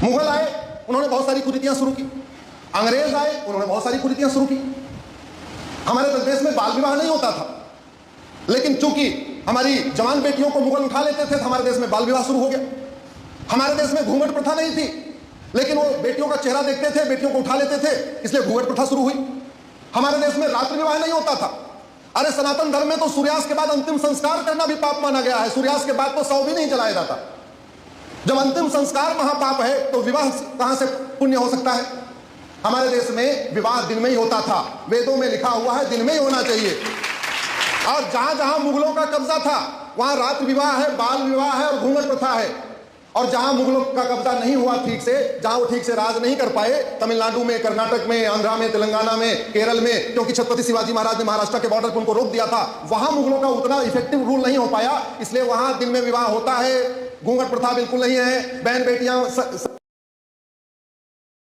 मुगल आए, उन्होंने बहुत सारी कुरीतियां शुरू की। अंग्रेज आए, उन्होंने बहुत सारी कुरीतियां शुरू की। हमारे देश में बाल विवाह नहीं होता था, लेकिन चूंकि हमारी जवान बेटियों को मुगल उठा लेते थे तो हमारे देश में बाल विवाह शुरू हो गया। हमारे देश में घूंघट प्रथा नहीं थी, लेकिन वो बेटियों का चेहरा देखते थे, बेटियों को उठा लेते थे, इसलिए घूंघट प्रथा शुरू हुई। हमारे देश में रात्रि विवाह नहीं होता था। अरे सनातन धर्म में तो सूर्यास्त के बाद अंतिम संस्कार करना भी पाप माना गया है। सूर्यास्त के बाद तो शव भी नहीं जलाया जाता। जब अंतिम संस्कार महापाप है तो विवाह कहां से पुण्य हो सकता है? हमारे देश में विवाह दिन में ही होता था। वेदों में लिखा हुआ है दिन में ही होना चाहिए। और जहां जहां मुगलों का कब्जा था वहां रात्रि विवाह है, बाल विवाह है और घूंघट प्रथा है। और जहां मुगलों का कब्जा नहीं हुआ ठीक से, जहां वो ठीक से राज नहीं कर पाए, तमिलनाडु में, कर्नाटक में, आंध्रा में, तेलंगाना में, केरल में, क्योंकि छत्रपति शिवाजी महाराज ने महाराष्ट्र के बॉर्डर पर उनको रोक दिया था, वहां मुगलों का उतना इफेक्टिव रूल नहीं हो पाया, इसलिए वहां दिन में विवाह होता है। घूंघट प्रथा बिल्कुल नहीं है। बहन बेटियां